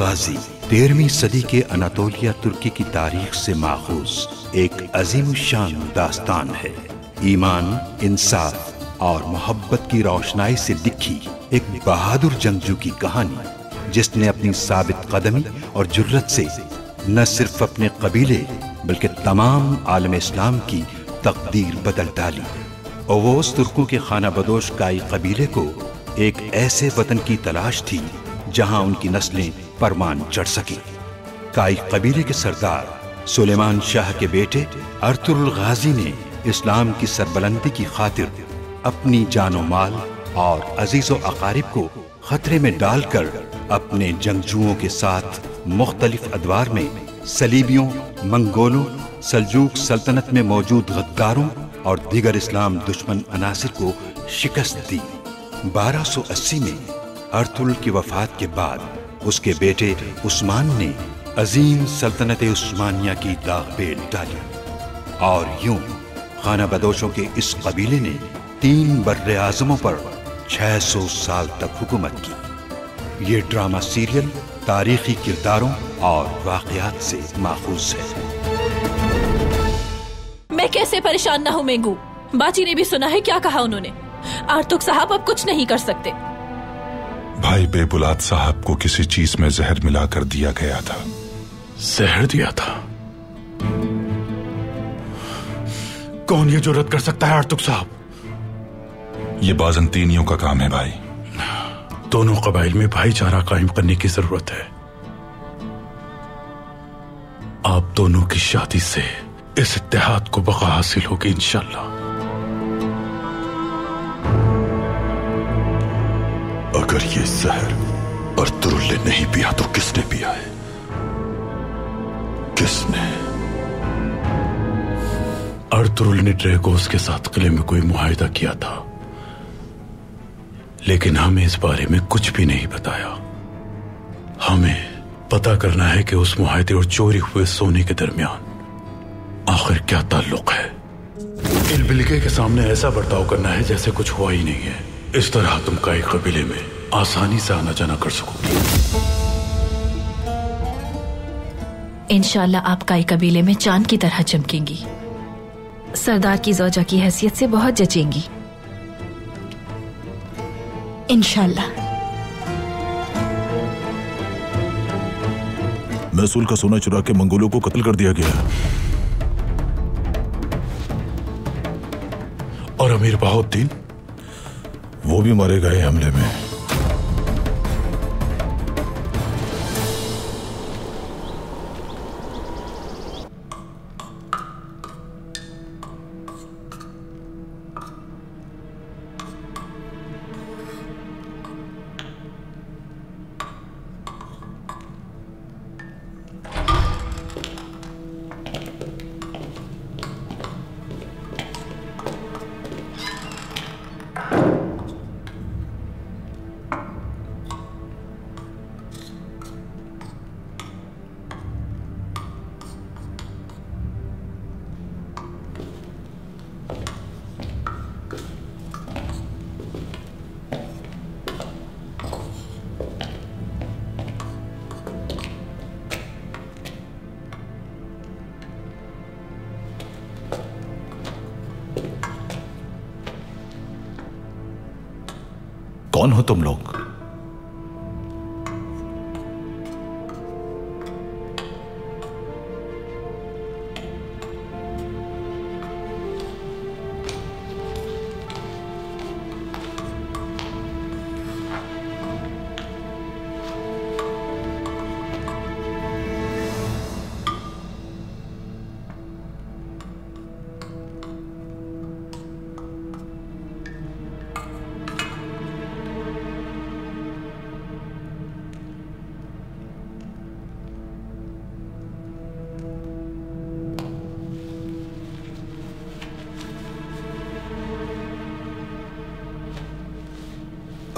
गाजी 13वीं सदी के अनातोलिया तुर्की की तारीख से माखूज एक अजीम शान दास्तान है। ईमान, इंसाफ और मोहब्बत की रोशनाई से लिखी एक बहादुर जंगजू की कहानी, जिसने अपनी साबित कदमी और जुर्रत से न सिर्फ अपने कबीले बल्कि तमाम आलम इस्लाम की तकदीर बदल डाली। ओवोस तुर्कों के खाना बदोश काई कबीले को एक ऐसे वतन की तलाश थी जहां उनकी नस्लें परमान चढ़ सकी। काई कबीले के सरदार सुलेमान शाह के बेटे अर्तुरुल गाजी ने इस्लाम की सरबलंदी की खातिर अपनी जानो माल और अजीजो अकारिब को खतरे में डालकर अपने जंगजुओं के साथ मुख्तलिफ अदवार में सलीबियों, मंगोलों, सल्जूक सल्तनत में मौजूद गद्दारों और दीगर इस्लाम दुश्मन अनासिर को शिकस्त दी। 1280 में अर्तुरुल की वफात के बाद उसके बेटे उस्मान ने अजीम सल्तनत उस्मानिया की दागबेल डाली और यूं खाना बदोशों के इस कबीले ने 3 बर्रे आज़मों पर 600 साल तक हुकूमत की। ये ड्रामा सीरियल तारीखी किरदारों और वाक़यात से माखूज है। मैं कैसे परेशान ना हूँ मेंगू। बाची ने भी सुना है क्या कहा उन्होंने। आर्तुक साहब अब कुछ नहीं कर सकते। भाई बेबुलात साहब को किसी चीज में जहर मिलाकर दिया गया था। जहर दिया था? कौन ये जुर्रत कर सकता है आर्तुक साहब? ये बाजंतीनियों का काम है भाई। दोनों कबाइल में भाईचारा कायम करने की जरूरत है। आप दोनों की शादी से इस इत्तेहाद को बका हासिल होगी इंशाल्लाह। अगर ये जहर अर्तुरुल ने नहीं पिया तो किसने पिया है? किसने? अर्तुरुल ने ड्रैगोस के साथ किले में कोई मुआहिदा किया था, लेकिन हमें इस बारे में कुछ भी नहीं बताया। हमें पता करना है कि उस मुआहिदे और चोरी हुए सोने के दरमियान आखिर क्या ताल्लुक है। इलबिलके के सामने ऐसा बर्ताव करना है जैसे कुछ हुआ ही नहीं है। इस तरह तुम काई कबीले में आसानी से आना जाना कर सकोगी। इंशाल्लाह आप काई कबीले में चांद की तरह चमकेंगी। सरदार की ज़ौजा की हैसियत से बहुत जचेंगी इंशाल्लाह। महसूल का सोना चुरा के मंगोलों को कत्ल कर दिया गया और अमीर बहाउद्दीन वो भी मारे गए हमले में। कौन हो तुम लोग?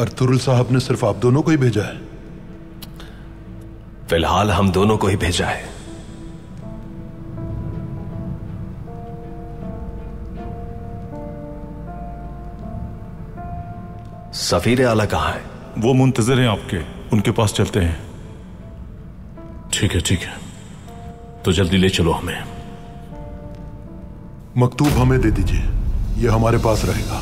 अर्तुरुल साहब ने सिर्फ आप दोनों को ही भेजा है? फिलहाल हम दोनों को ही भेजा है। सफीर आला कहाँ है? वो मुंतजर हैं आपके, उनके पास चलते हैं। ठीक है, तो जल्दी ले चलो हमें। मकतूब हमें दे दीजिए, ये हमारे पास रहेगा।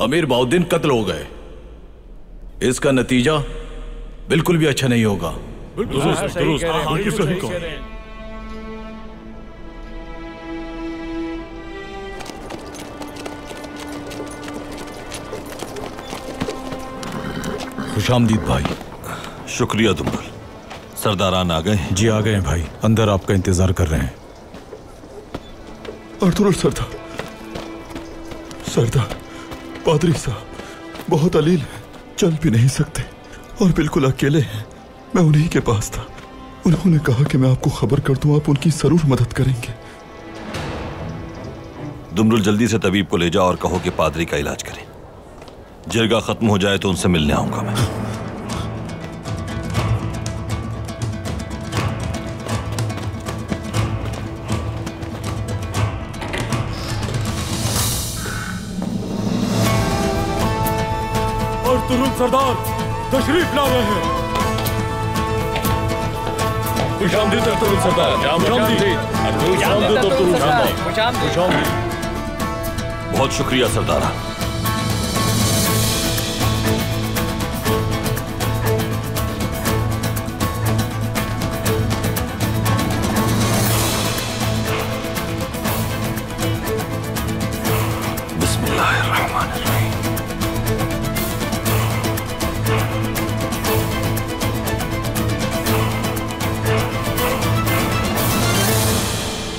अमीर बहाउद्दीन कत्ल हो गए। इसका नतीजा बिल्कुल भी अच्छा नहीं होगा। खुशामदीद भाई। शुक्रिया दुम्बल। सरदारान आ गए? जी आ गए हैं भाई, अंदर आपका इंतजार कर रहे हैं। अर्तुगरुल सरदार पादरी साहब बहुत अलील है, चल भी नहीं सकते और बिल्कुल अकेले हैं। मैं उन्हीं के पास था, उन्होंने कहा कि मैं आपको खबर कर दूं, आप उनकी जरूर मदद करेंगे। दुम्बल जल्दी से तबीब को ले जाओ और कहो कि पादरी का इलाज करें। जिरगा खत्म हो जाए तो उनसे मिलने आऊंगा मैं। अर्तुगरुल सरदार तशरीफ ला रहे हैं। खुशामदीद अर्तुगरुल सरदार। बहुत शुक्रिया सरदारा।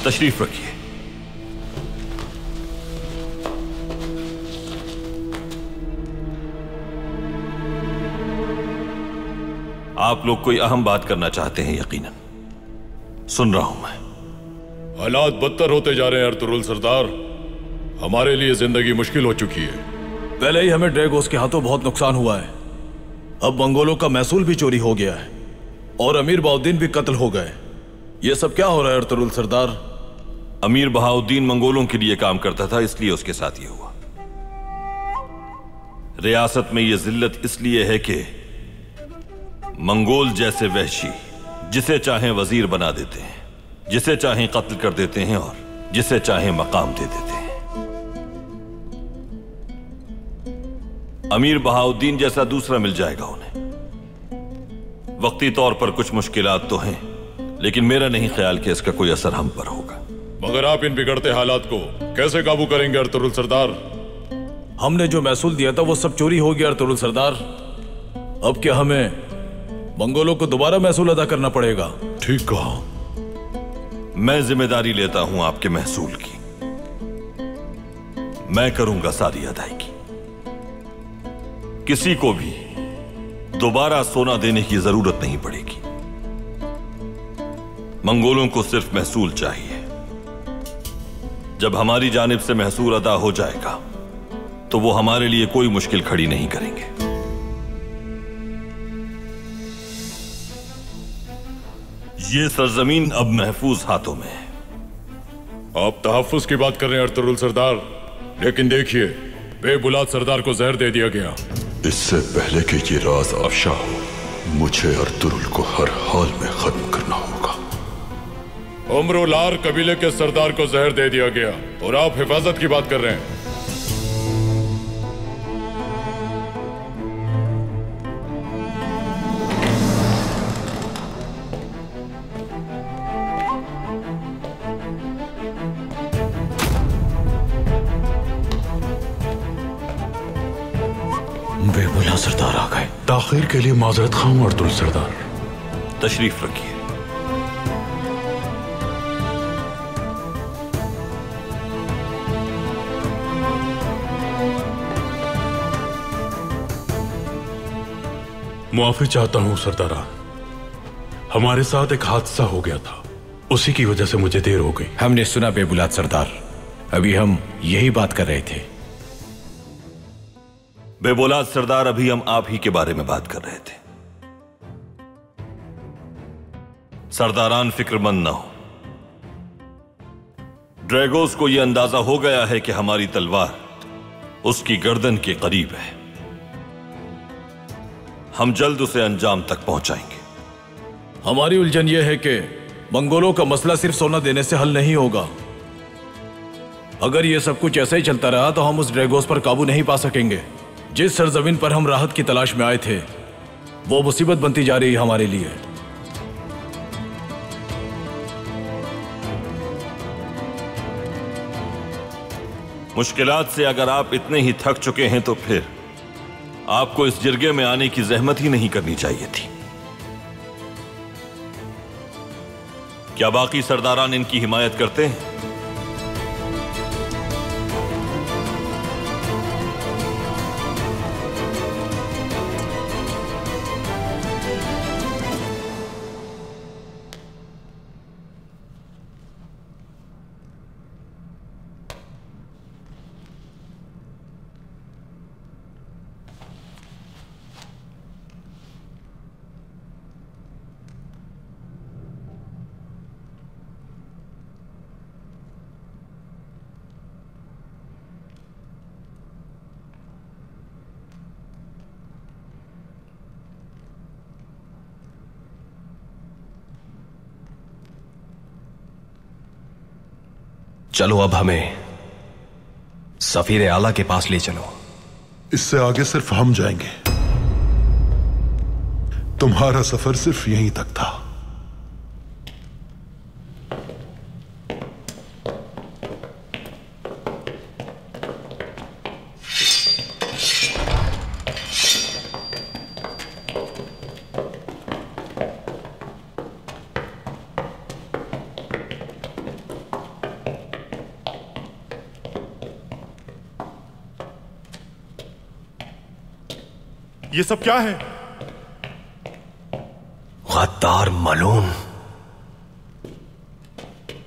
तशरीफ रखिए। आप लोग कोई अहम बात करना चाहते हैं यकीनन। सुन रहा हूं मैं। हालात बदतर होते जा रहे हैं अर्तुगरुल सरदार। हमारे लिए जिंदगी मुश्किल हो चुकी है। पहले ही हमें ड्रैगोस के हाथों बहुत नुकसान हुआ है, अब मंगोलों का महसूल भी चोरी हो गया है और अमीर बहाउद्दीन भी कत्ल हो गए। ये सब क्या हो रहा है अर्तुगरुल सरदार? अमीर बहाउद्दीन मंगोलों के लिए काम करता था, इसलिए उसके साथ ये हुआ। रियासत में यह जिल्लत इसलिए है कि मंगोल जैसे वहशी जिसे चाहें वजीर बना देते हैं, जिसे चाहें कत्ल कर देते हैं और जिसे चाहें मकाम दे देते हैं। अमीर बहाउद्दीन जैसा दूसरा मिल जाएगा उन्हें। वक्ती तौर पर कुछ मुश्किलात तो हैं, लेकिन मेरा नहीं ख्याल कि इसका कोई असर हम पर होगा। मगर आप इन बिगड़ते हालात को कैसे काबू करेंगे अर्तुगरुल सरदार? हमने जो महसूल दिया था वो सब चोरी हो गया अर्तुगरुल सरदार। अब क्या हमें मंगोलों को दोबारा महसूल अदा करना पड़ेगा? ठीक कहा। मैं जिम्मेदारी लेता हूं आपके महसूल की। मैं करूंगा सारी अदायगी। किसी को भी दोबारा सोना देने की जरूरत नहीं पड़ेगी। मंगोलों को सिर्फ महसूल चाहिए। जब हमारी जानिब से महसूल अदा हो जाएगा तो वो हमारे लिए कोई मुश्किल खड़ी नहीं करेंगे। ये सरजमीन अब महफूज हाथों में है। आप तहफ्फुज की बात कर रहे हैं अर्तुगरुल सरदार, लेकिन देखिए बेबुलाद सरदार को जहर दे दिया गया। इससे पहले कि ये राज अफशा हो, मुझे अर्तुगरुल को हर हाल में खत्म करना होगा। उम्रुलार कबीले के सरदार को जहर दे दिया गया और आप हिफाजत की बात कर रहे हैं। बेबुला सरदार आ गए। ताखीर के लिए माजरत खां अर्तुगरुल सरदार। तशरीफ रखिए। मुआफी चाहता हूं सरदारा, हमारे साथ एक हादसा हो गया था, उसी की वजह से मुझे देर हो गई। हमने सुना बेबुलाद सरदार, अभी हम यही बात कर रहे थे। बेबौलाद सरदार, अभी हम आप ही के बारे में बात कर रहे थे। सरदारान फिक्रमंद ना हो। ड्रैगोस को यह अंदाजा हो गया है कि हमारी तलवार उसकी गर्दन के करीब है। हम जल्द उसे अंजाम तक पहुंचाएंगे। हमारी उलझन यह है कि मंगोलों का मसला सिर्फ सोना देने से हल नहीं होगा। अगर यह सब कुछ ऐसा ही चलता रहा तो हम उस ड्रैगोस पर काबू नहीं पा सकेंगे। जिस सरजमीन पर हम राहत की तलाश में आए थे वो मुसीबत बनती जा रही है हमारे लिए। मुश्किलात से अगर आप इतने ही थक चुके हैं तो फिर आपको इस जिरगे में आने की जहमत ही नहीं करनी चाहिए थी। क्या बाकी सरदारान इनकी हिमायत करते हैं? चलो अब हमें सफीर आला के पास ले चलो। इससे आगे सिर्फ हम जाएंगे। तुम्हारा सफर सिर्फ यहीं तक था। ये सब क्या है? गद्दार मलून।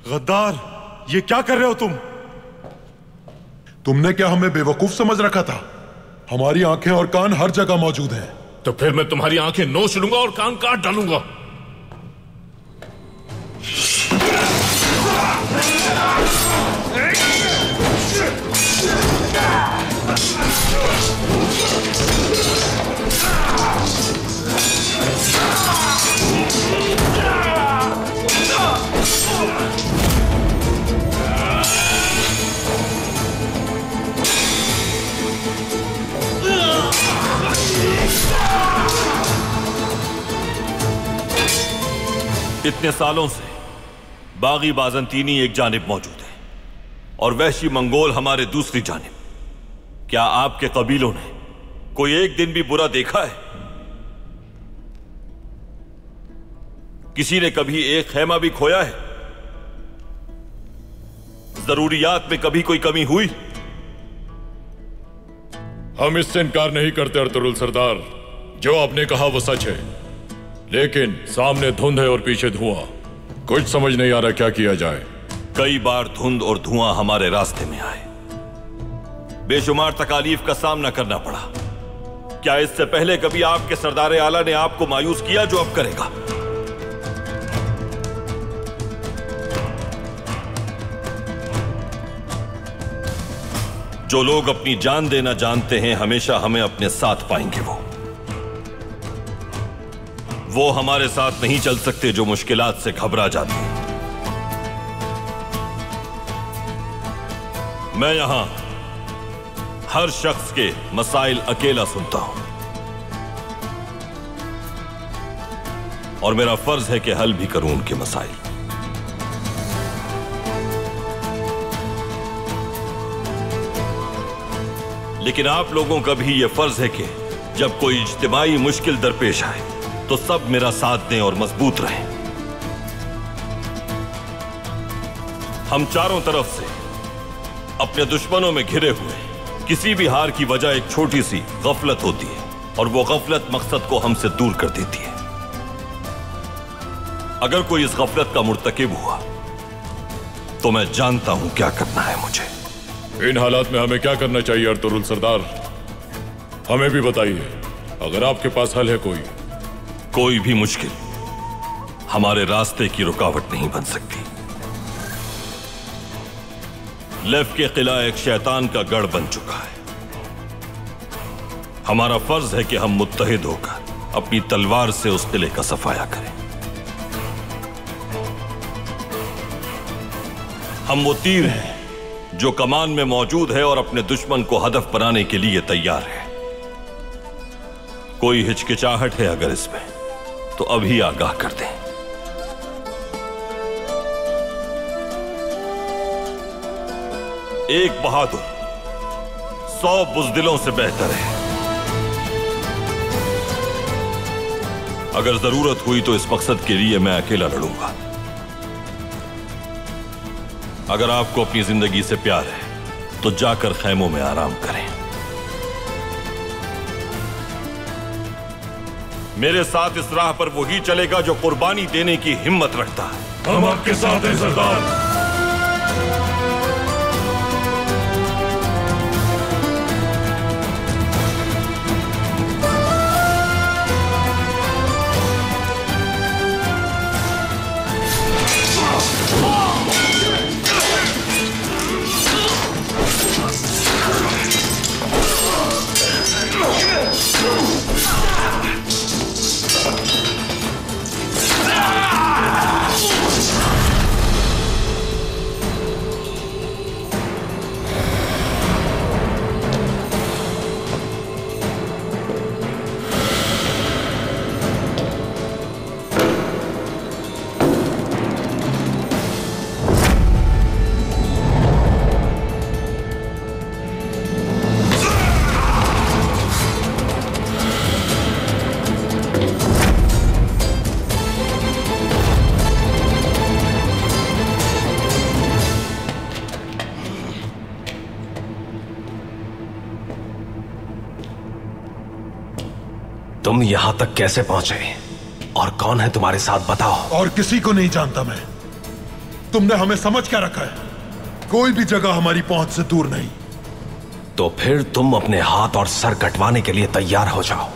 गद्दार, ये क्या कर रहे हो तुम? तुमने क्या हमें बेवकूफ समझ रखा था? हमारी आंखें और कान हर जगह मौजूद हैं। तो फिर मैं तुम्हारी आंखें नोच लूंगा और कान काट डालूंगा। इतने सालों से बागी बाज़ंतीनी एक जानिब मौजूद है और वहशी मंगोल हमारे दूसरी जानिब। क्या आपके कबीलों ने कोई एक दिन भी बुरा देखा है? किसी ने कभी एक खैमा भी खोया है? जरूरियात में कभी कोई कमी हुई? हम इससे इनकार नहीं करते अर्तुरुल सरदार। जो आपने कहा वो सच है, लेकिन सामने धुंध है और पीछे धुआं। कुछ समझ नहीं आ रहा क्या किया जाए। कई बार धुंध और धुआं हमारे रास्ते में आए, बेशुमार तकालीफ का सामना करना पड़ा। क्या इससे पहले कभी आपके सरदार आला ने आपको मायूस किया जो अब करेगा? जो लोग अपनी जान देना जानते हैं हमेशा हमें अपने साथ पाएंगे। वो हमारे साथ नहीं चल सकते जो मुश्किलात से घबरा जाते हैं। मैं यहां हर शख्स के मसाइल अकेला सुनता हूं और मेरा फर्ज है कि हल भी करूं उनके मसाइल। लेकिन आप लोगों का भी यह फर्ज है कि जब कोई इज्तिमाई मुश्किल दरपेश आए तो सब मेरा साथ दें और मजबूत रहें। हम चारों तरफ से अपने दुश्मनों में घिरे हुए। किसी भी हार की वजह एक छोटी सी गफलत होती है और वो गफलत मकसद को हमसे दूर कर देती है। अगर कोई इस गफलत का मुर्तकिब हुआ तो मैं जानता हूं क्या करना है मुझे। इन हालात में हमें क्या करना चाहिए अर्तुरुल सरदार? हमें भी बताइए, अगर आपके पास हल है कोई भी मुश्किल हमारे रास्ते की रुकावट नहीं बन सकती। लेफ के किला एक शैतान का गढ़ बन चुका है। हमारा फर्ज है कि हम मुत्तहिद होकर अपनी तलवार से उस किले का सफाया करें। हम वो तीर हैं जो कमान में मौजूद है और अपने दुश्मन को हदफ बनाने के लिए तैयार है। कोई हिचकिचाहट है अगर इसमें तो अभी आगाह कर दें। एक बहादुर 100 बुज़दिलों से बेहतर है। अगर जरूरत हुई तो इस मकसद के लिए मैं अकेला लड़ूंगा। अगर आपको अपनी जिंदगी से प्यार है तो जाकर खैमों में आराम करें। मेरे साथ इस राह पर वही चलेगा जो कुर्बानी देने की हिम्मत रखता है। हम आपके साथ हैं सरदार। तुम यहां तक कैसे पहुंचे और कौन है तुम्हारे साथ, बताओ। और किसी को नहीं जानता मैं। तुमने हमें समझ क्या रखा है? कोई भी जगह हमारी पहुंच से दूर नहीं। तो फिर तुम अपने हाथ और सर कटवाने के लिए तैयार हो जाओ।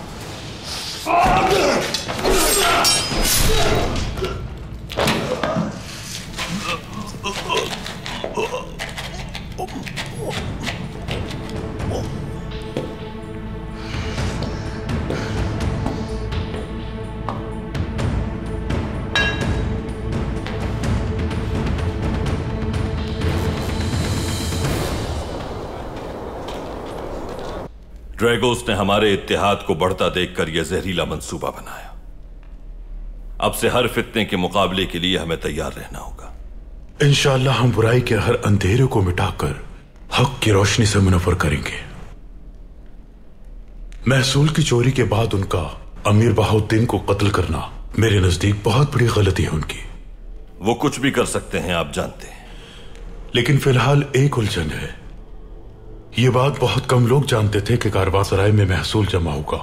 ड्रैगोस ने हमारे इत्तेहाद को बढ़ता देखकर यह जहरीला मंसूबा बनाया। अब से हर फितने के मुकाबले के लिए हमें तैयार रहना होगा। इंशाअल्लाह हम बुराई के हर अंधेरे को मिटाकर हक की रोशनी से मुनव्वर करेंगे। महसूल की चोरी के बाद उनका अमीर बहाउद्दीन को कत्ल करना मेरे नजदीक बहुत बड़ी गलती है उनकी। वो कुछ भी कर सकते हैं, आप जानते हैं। लेकिन फिलहाल एक उलझन है। ये बात बहुत कम लोग जानते थे कि कारवांसराय में महसूल जमा होगा।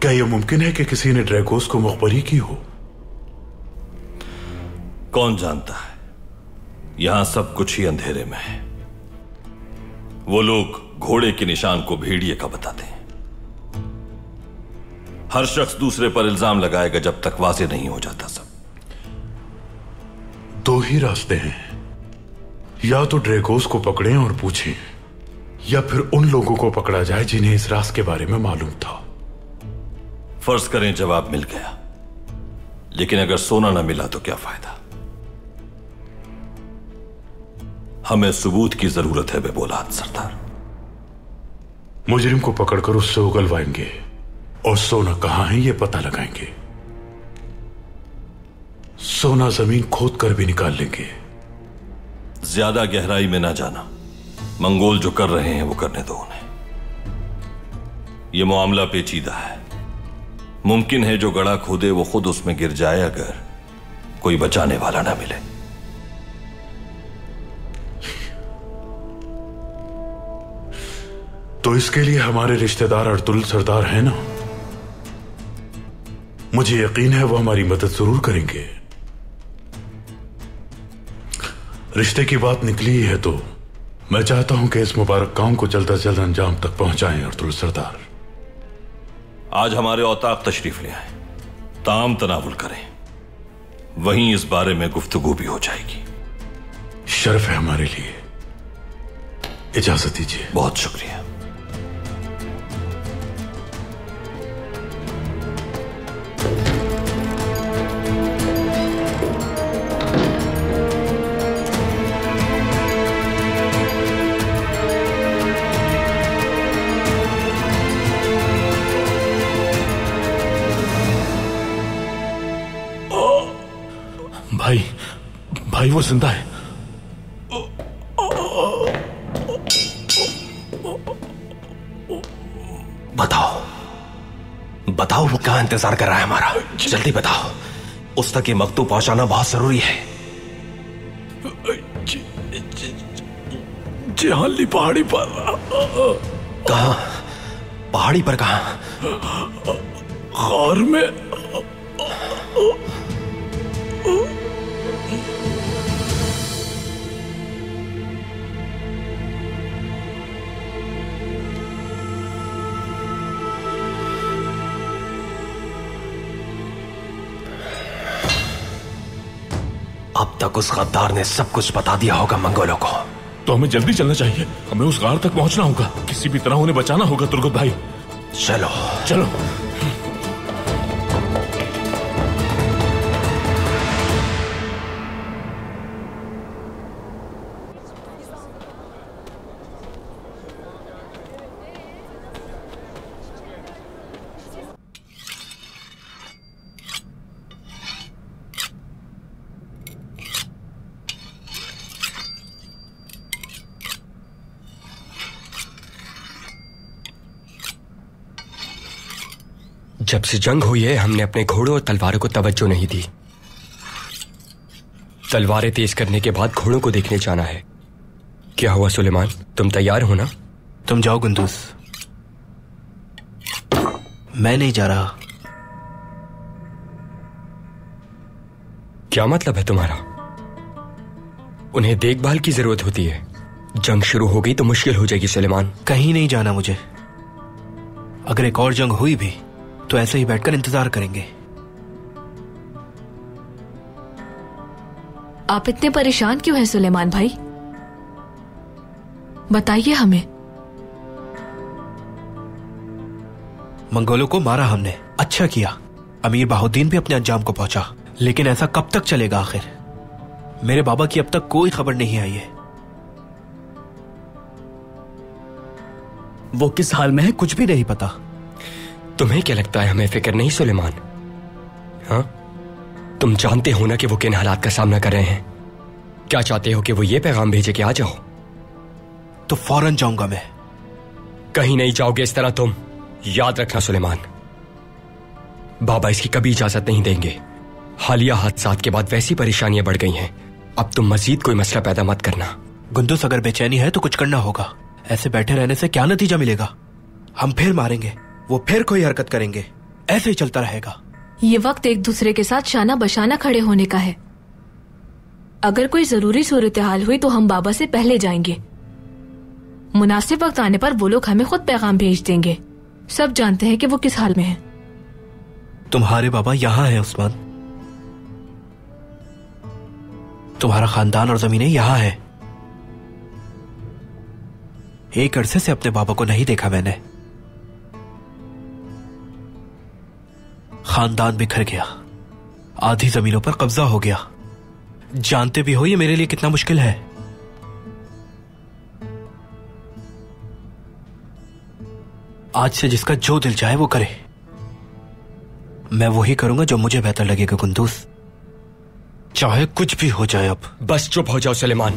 क्या यह मुमकिन है कि किसी ने ड्रैगोस को मुखबरी की हो? कौन जानता है, यहां सब कुछ ही अंधेरे में है। वो लोग घोड़े के निशान को भेड़िए का बताते हैं। हर शख्स दूसरे पर इल्जाम लगाएगा जब तक वाज़ेह नहीं हो जाता सब। दो ही रास्ते हैं, या तो ड्रैगोस को पकड़ें और पूछें, या फिर उन लोगों को पकड़ा जाए जिन्हें इस राज के बारे में मालूम था। फर्ज करें जवाब मिल गया, लेकिन अगर सोना ना मिला तो क्या फायदा। हमें सबूत की जरूरत है बेबौलाद सरदार। मुजरिम को पकड़कर उससे उगलवाएंगे और सोना कहां है यह पता लगाएंगे। सोना जमीन खोद कर भी निकाल लेंगे। ज्यादा गहराई में ना जाना। मंगोल जो कर रहे हैं वो करने दो उन्हें। यह मामला पेचीदा है। मुमकिन है जो गड़ा खोदे वो खुद उसमें गिर जाए अगर कोई बचाने वाला ना मिले। तो इसके लिए हमारे रिश्तेदार अर्तुरुल सरदार हैं ना? मुझे यकीन है वो हमारी मदद जरूर करेंगे। रिश्ते की बात निकली ही है तो मैं चाहता हूं कि इस मुबारक काम को जल्द से जल्द अंजाम तक पहुंचाएं अर्तुल सरदार। आज हमारे औताक तशरीफ ले आए, ताम तनावुल करें, वहीं इस बारे में गुफ्तगू भी हो जाएगी। शर्फ है हमारे लिए, इजाजत दीजिए। बहुत शुक्रिया। भाई, भाई वो जिंदा है। बताओ, बताओ वो क्या इंतजार कर रहा है हमारा? जल्दी बताओ, उस तक ये मकतूब पहुंचाना बहुत जरूरी है। जिहाली पहाड़ी पर। कहां? पहाड़ी पर कहां? गार में। अब तक उस गद्दार ने सब कुछ बता दिया होगा मंगोलों को। तो हमें जल्दी चलना चाहिए, हमें उस गार तक पहुंचना होगा, किसी भी तरह उन्हें बचाना होगा। तुर्गुत भाई चलो चलो। जब से जंग हुई है हमने अपने घोड़ों और तलवारों को तवज्जो नहीं दी। तलवारें तेज करने के बाद घोड़ों को देखने जाना है। क्या हुआ सुलेमान, तुम तैयार हो ना? तुम जाओ गुंदूस, मैं नहीं जा रहा। क्या मतलब है तुम्हारा? उन्हें देखभाल की जरूरत होती है। जंग शुरू हो गई तो मुश्किल हो जाएगी सुलेमान। कहीं नहीं जाना मुझे। अगर एक और जंग हुई भी तो ऐसे ही बैठकर इंतजार करेंगे। आप इतने परेशान क्यों हैं सुलेमान भाई? बताइए हमें। मंगोलों को मारा हमने, अच्छा किया। अमीर बाहुद्दीन भी अपने अंजाम को पहुंचा, लेकिन ऐसा कब तक चलेगा आखिर? मेरे बाबा की अब तक कोई खबर नहीं आई है। वो किस हाल में है कुछ भी नहीं पता। तुम्हें क्या लगता है हमें फिक्र नहीं सुलेमान? हाँ, तुम जानते हो ना कि वो किन हालात का सामना कर रहे हैं। क्या चाहते हो कि वो ये पैगाम भेजे कि आ जाओ? तो फौरन जाऊंगा मैं। कहीं नहीं जाओगे इस तरह तुम, याद रखना सुलेमान। बाबा इसकी कभी इजाजत नहीं देंगे। हालिया हादसात के बाद वैसी परेशानियां बढ़ गई हैं, अब तुम मजीद कोई मसला पैदा मत करना। गुंदुस, अगर बेचैनी है तो कुछ करना होगा। ऐसे बैठे रहने से क्या नतीजा मिलेगा? हम फिर मारेंगे, वो फिर कोई हरकत करेंगे, ऐसे ही चलता रहेगा। ये वक्त एक दूसरे के साथ शाना बशाना खड़े होने का है। अगर कोई जरूरी सूरत हाल हुई तो हम बाबा से पहले जाएंगे। मुनासिब वक्त आने पर वो लोग हमें खुद पैगाम भेज देंगे। सब जानते हैं कि वो किस हाल में हैं। तुम्हारे बाबा यहाँ हैं उस्मान, तुम्हारा खानदान और जमीनें यहाँ हैं। एक अरसे से अपने बाबा को नहीं देखा मैंने। खानदान बिखर गया, आधी जमीनों पर कब्जा हो गया। जानते भी हो ये मेरे लिए कितना मुश्किल है। आज से जिसका जो दिल चाहे वो करे। मैं वही करूंगा जो मुझे बेहतर लगेगा कुंदूस, चाहे कुछ भी हो जाए। अब बस चुप हो जाओ सुलेमान।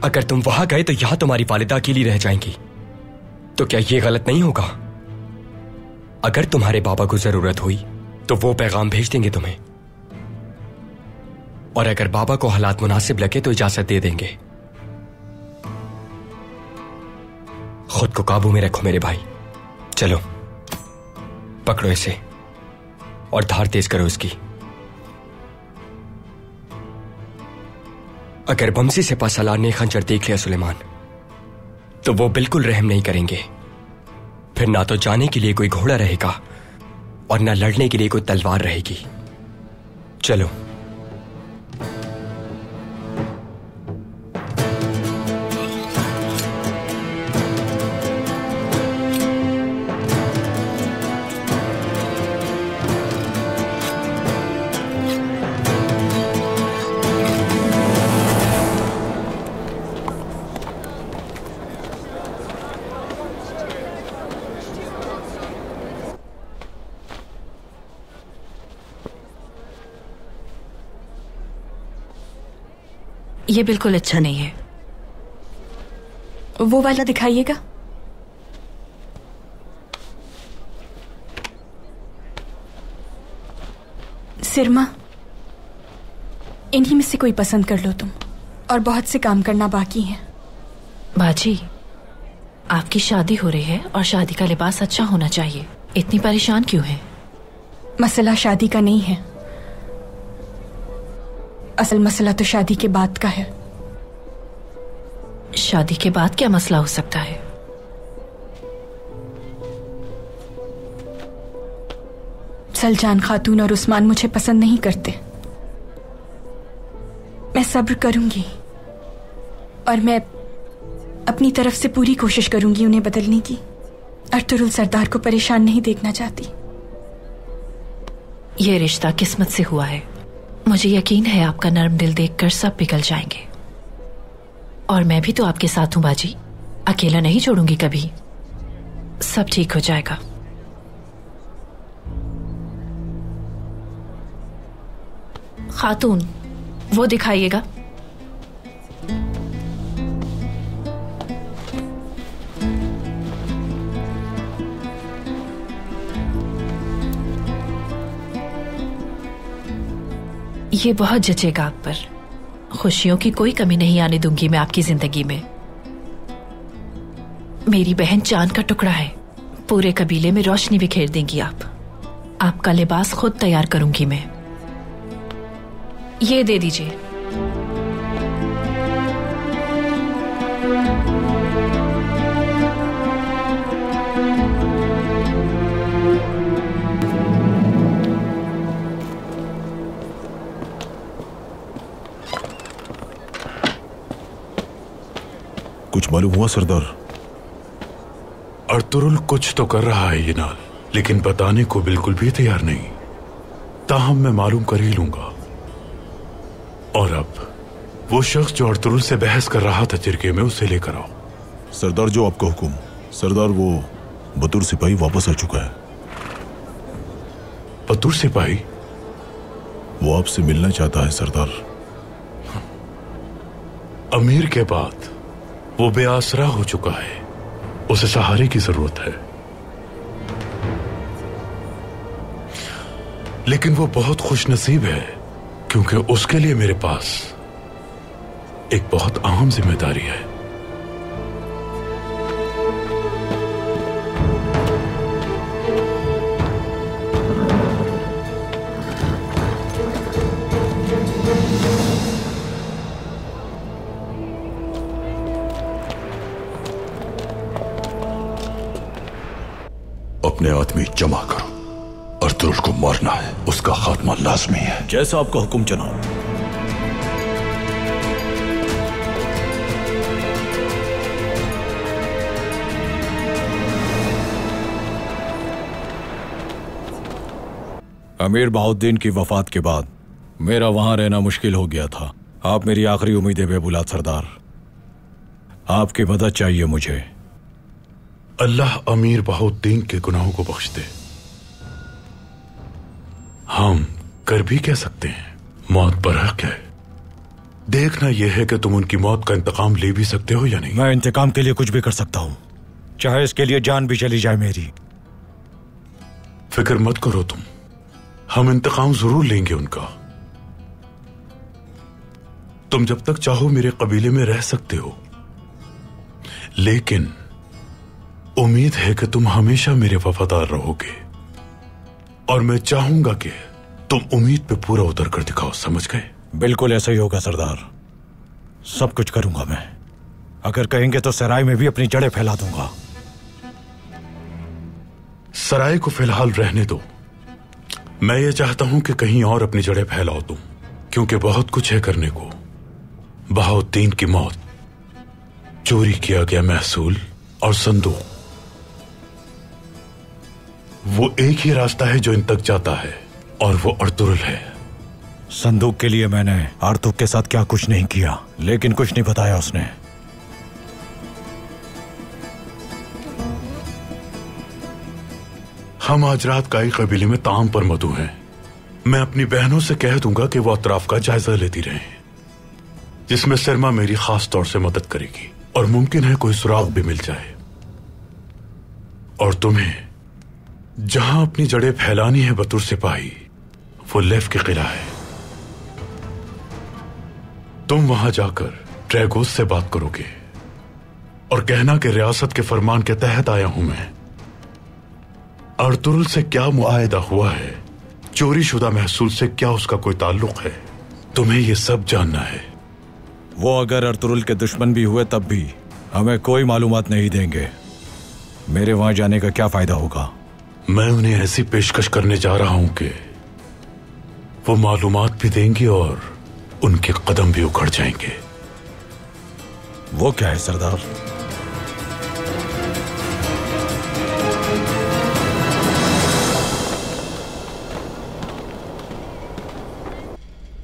अगर तुम वहां गए तो यहां तुम्हारी वालिदा अकेली रह जाएंगी, तो क्या यह गलत नहीं होगा? अगर तुम्हारे बाबा को जरूरत हुई तो वो पैगाम भेज देंगे तुम्हें, और अगर बाबा को हालात मुनासिब लगे तो इजाजत दे देंगे। खुद को काबू में रखो मेरे भाई, चलो। पकड़ो इसे और धार तेज करो इसकी। अगर बमसी से पासलार ने खंजर देख लिया सुलेमान, तो वो बिल्कुल रहम नहीं करेंगे। फिर ना तो जाने के लिए कोई घोड़ा रहेगा और ना लड़ने के लिए कोई तलवार रहेगी। चलो। ये बिल्कुल अच्छा नहीं है। वो वाला दिखाइएगा। सिरमा, इन्हीं में से कोई पसंद कर लो तुम, और बहुत से काम करना बाकी है। बाजी, आपकी शादी हो रही है और शादी का लिबास अच्छा होना चाहिए। इतनी परेशान क्यों है? मसला शादी का नहीं है, असल मसला तो शादी के बाद का है। शादी के बाद क्या मसला हो सकता है? सलजान खातून और उस्मान मुझे पसंद नहीं करते। मैं सब्र करूंगी और मैं अपनी तरफ से पूरी कोशिश करूंगी उन्हें बदलने की। अर्तुरुल सरदार को परेशान नहीं देखना चाहती। यह रिश्ता किस्मत से हुआ है। मुझे यकीन है आपका नर्म दिल देखकर सब पिघल जाएंगे। और मैं भी तो आपके साथ हूं बाजी, अकेला नहीं छोड़ूंगी कभी। सब ठीक हो जाएगा। खातून, वो दिखाइएगा। ये बहुत जचेगा आप पर। खुशियों की कोई कमी नहीं आने दूंगी मैं आपकी जिंदगी में। मेरी बहन चांद का टुकड़ा है। पूरे कबीले में रोशनी बिखेर देंगी आप। आपका लिबास खुद तैयार करूंगी मैं। ये दे दीजिए। कुछ मालूम हुआ सरदार? अर्तुरुल कुछ तो कर रहा है यिनाल, लेकिन बताने को बिल्कुल भी तैयार नहीं। ताहम मैं मालूम कर ही लूंगा। और अब वो शख्स जो अर्तुरुल से बहस कर रहा था जिरगे में, उसे लेकर आओ। सरदार, जो आपका हुक्म। सरदार, वो बतूर सिपाही वापस आ चुका है। बतूर सिपाही? वो आपसे मिलना चाहता है सरदार। अमीर के बाद वो बेआसरा हो चुका है। उसे सहारे की जरूरत है। लेकिन वो बहुत खुशनसीब है, क्योंकि उसके लिए मेरे पास एक बहुत अहम जिम्मेदारी है। अपने आदमी जमा करो। अर्तुरुल को मारना है, उसका खात्मा लाजमी है। जैसा आपका हुक्म जनाब। अमीर बहाउद्दीन की वफात के बाद मेरा वहां रहना मुश्किल हो गया था। आप मेरी आखिरी उम्मीद है बेबुलाद सरदार। आपकी मदद चाहिए मुझे। अल्लाह अमीर बहाउद्दीन के गुनाहों को बख्श दे। हम कर भी कह सकते हैं, मौत पर हक है। देखना यह है कि तुम उनकी मौत का इंतकाम ले भी सकते हो या नहीं। मैं इंतकाम के लिए कुछ भी कर सकता हूं, चाहे इसके लिए जान भी चली जाए मेरी। फिक्र मत करो तुम, हम इंतकाम जरूर लेंगे उनका। तुम जब तक चाहो मेरे कबीले में रह सकते हो, लेकिन उम्मीद है कि तुम हमेशा मेरे वफादार रहोगे। और मैं चाहूंगा कि तुम उम्मीद पे पूरा उतर कर दिखाओ, समझ गए? बिल्कुल ऐसा ही होगा सरदार, सब कुछ करूंगा मैं। अगर कहेंगे तो सराय में भी अपनी जड़ें फैला दूंगा। सराय को फिलहाल रहने दो, मैं ये चाहता हूं कि कहीं और अपनी जड़ें फैलाओ तुम, क्योंकि बहुत कुछ है करने को। बहाउद्दीन की मौत, चोरी किया गया महसूल और संदूक, वो एक ही रास्ता है जो इन तक जाता है, और वो अर्तुरुल है। संदूक के लिए मैंने आर्तुक के साथ क्या कुछ नहीं किया, लेकिन कुछ नहीं बताया उसने। हम आज रात काई कबीले में ताम पर मधु हैं। मैं अपनी बहनों से कह दूंगा कि वो अतराफ का जायजा लेती रहें, जिसमें शर्मा मेरी खास तौर से मदद करेगी, और मुमकिन है कोई सुराग भी मिल जाए। और तुम्हें जहां अपनी जड़ें फैलानी है बतौर सिपाही, वो लेफ के किला है। तुम वहां जाकर ड्रैगोस से बात करोगे और कहना कि रियासत के फरमान के तहत आया हूं मैं। अर्तुरुल से क्या मुआहदा हुआ है, चोरी शुदा महसूल से क्या उसका कोई ताल्लुक है, तुम्हें यह सब जानना है। वो अगर अर्तुरुल के दुश्मन भी हुए तब भी हमें कोई मालूमात नहीं देंगे। मेरे वहां जाने का क्या फायदा होगा? मैं उन्हें ऐसी पेशकश करने जा रहा हूं कि वो मालूमात भी देंगे और उनके कदम भी उखड़ जाएंगे। वो क्या है सरदार?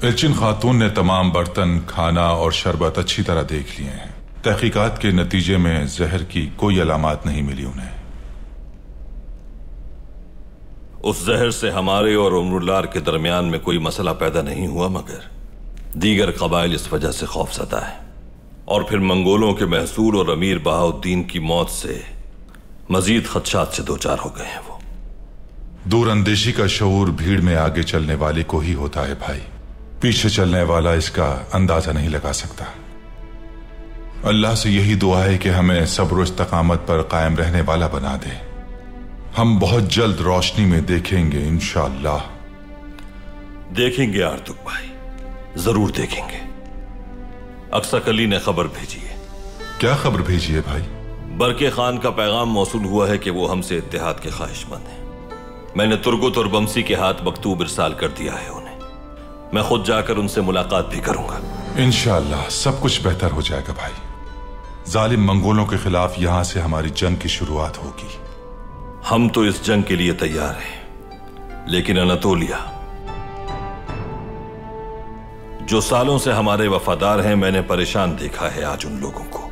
एल्चिन खातून ने तमाम बर्तन, खाना और शरबत अच्छी तरह देख लिए हैं। तहकीकात के नतीजे में जहर की कोई अलामात नहीं मिली उन्हें। उस जहर से हमारे और उमरुल्लार के दरमियान में कोई मसला पैदा नहीं हुआ, मगर दीगर कबाइल इस वजह से खौफज़दा है। और फिर मंगोलों के महसूल और अमीर बहाउद्दीन की मौत से मजीद खदशात से दो चार हो गए हैं। वो दूरअंदेशी का शऊर भीड़ में आगे चलने वाले को ही होता है भाई, पीछे चलने वाला इसका अंदाजा नहीं लगा सकता। अल्लाह से यही दुआ है कि हमें सब्र और इस्तकामत पर कायम रहने वाला बना दे। हम बहुत जल्द रोशनी में देखेंगे इंशाअल्लाह। देखेंगे आर्तुक भाई, जरूर देखेंगे। अक्सर अली ने खबर भेजी है। क्या खबर भेजी है भाई? बरके खान का पैगाम मौसूल हुआ है कि वो हमसे इत्तेहाद के ख्वाहिशमंद हैं। मैंने तुर्गुत और बमसी के हाथ मकतूब इरसाल कर दिया है उन्हें। मैं खुद जाकर उनसे मुलाकात भी करूंगा। इंशाअल्लाह सब कुछ बेहतर हो जाएगा भाई। जालिम मंगोलों के खिलाफ यहां से हमारी जंग की शुरुआत होगी। हम तो इस जंग के लिए तैयार हैं, लेकिन अनातोलिया जो सालों से हमारे वफादार हैं, मैंने परेशान देखा है आज उन लोगों को।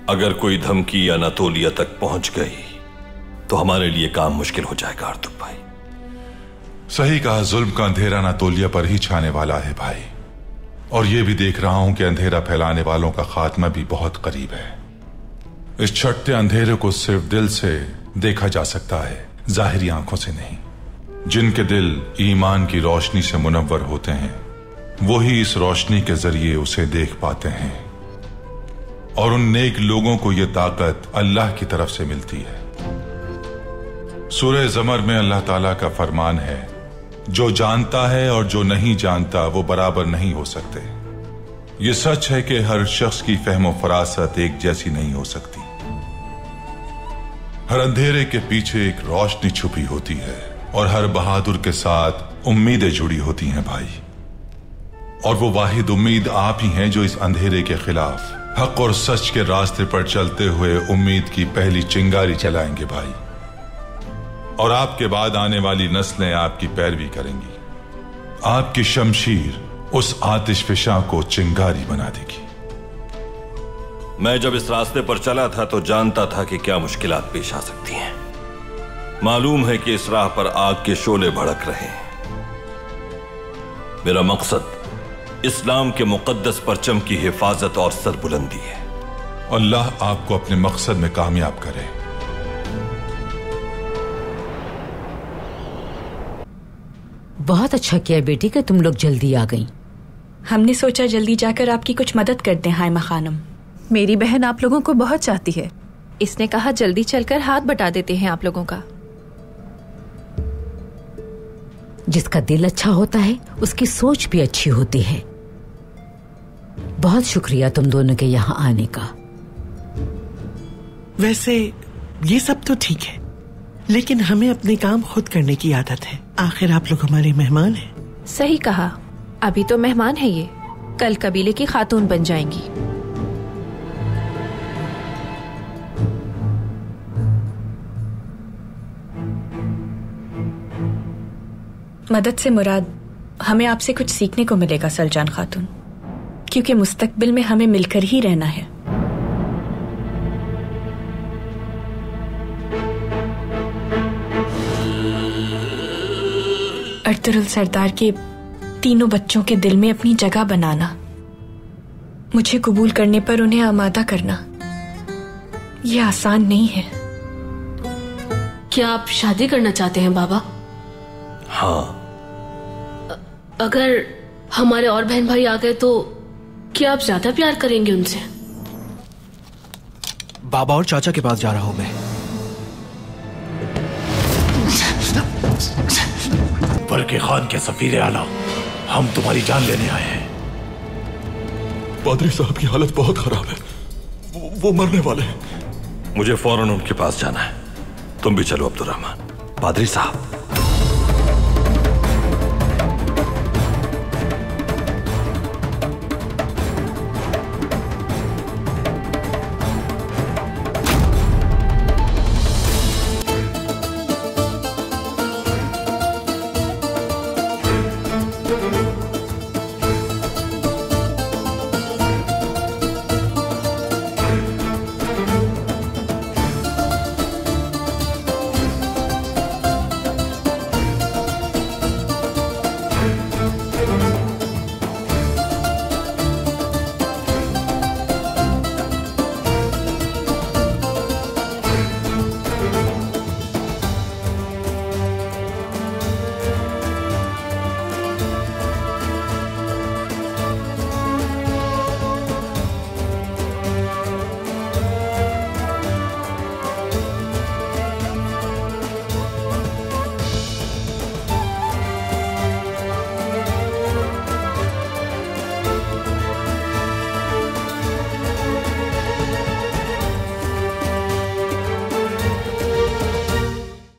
अगर कोई धमकी अनातोलिया तक पहुंच गई तो हमारे लिए काम मुश्किल हो जाएगा आर्तुक भाई। सही कहा, जुल्म का अंधेरा अनातोलिया पर ही छाने वाला है भाई। और यह भी देख रहा हूं कि अंधेरा फैलाने वालों का खात्मा भी बहुत करीब है। इस छठते अंधेरे को सिर्फ दिल से देखा जा सकता है, जाहिरी आंखों से नहीं। जिनके दिल ईमान की रोशनी से मुनव्वर होते हैं, वही इस रोशनी के जरिए उसे देख पाते हैं। और उन नेक लोगों को यह ताकत अल्लाह की तरफ से मिलती है। सूरह ज़मर में अल्लाह ताला का फरमान है, जो जानता है और जो नहीं जानता वो बराबर नहीं हो सकते। ये सच है कि हर शख्स की फहम फरासत एक जैसी नहीं हो सकती। हर अंधेरे के पीछे एक रोशनी छुपी होती है, और हर बहादुर के साथ उम्मीदें जुड़ी होती हैं भाई। और वो वाहिद उम्मीद आप ही हैं जो इस अंधेरे के खिलाफ हक और सच के रास्ते पर चलते हुए उम्मीद की पहली चिंगारी चलाएंगे भाई। और आपके बाद आने वाली नस्लें आपकी पैरवी करेंगी। आपकी शमशीर उस आतिश फिशा को चिंगारी बना देगी। मैं जब इस रास्ते पर चला था तो जानता था कि क्या मुश्किलात पेश आ सकती हैं। मालूम है कि इस राह पर आग के शोले भड़क रहे हैं। मेरा मकसद इस्लाम के मुकद्दस परचम की हिफाजत और सरबुलंदी है। अल्लाह आपको अपने मकसद में कामयाब करे। बहुत अच्छा किया बेटी कि तुम लोग जल्दी आ गई। हमने सोचा जल्दी जाकर आपकी कुछ मदद कर दें। हाइमा खानम, मेरी बहन आप लोगों को बहुत चाहती है। इसने कहा जल्दी चलकर हाथ बटा देते हैं आप लोगों का। जिसका दिल अच्छा होता है उसकी सोच भी अच्छी होती है। बहुत शुक्रिया तुम दोनों के यहाँ आने का। वैसे ये सब तो ठीक है, लेकिन हमें अपने काम खुद करने की आदत है। आखिर आप लोग हमारे मेहमान हैं। सही कहा, अभी तो मेहमान है ये, कल कबीले की खातून बन जाएंगी। मदद से मुराद हमें आपसे कुछ सीखने को मिलेगा सलजान खातून, क्योंकि मुस्तकबिल में हमें मिलकर ही रहना है। अर्तुरुल सरदार के तीनों बच्चों के दिल में अपनी जगह बनाना, मुझे कबूल करने पर उन्हें आमादा करना, यह आसान नहीं है। क्या आप शादी करना चाहते हैं बाबा? हाँ। अगर हमारे और बहन भाई आ गए तो क्या आप ज्यादा प्यार करेंगे उनसे? बाबा और चाचा के पास जा रहा हूं मैं। बल्कि खान के सफीर आला, हम तुम्हारी जान लेने आए हैं। पादरी साहब की हालत बहुत खराब है, वो मरने वाले हैं। मुझे फौरन उनके पास जाना है। तुम भी चलो अब्दुर्रहमान। पादरी साहब,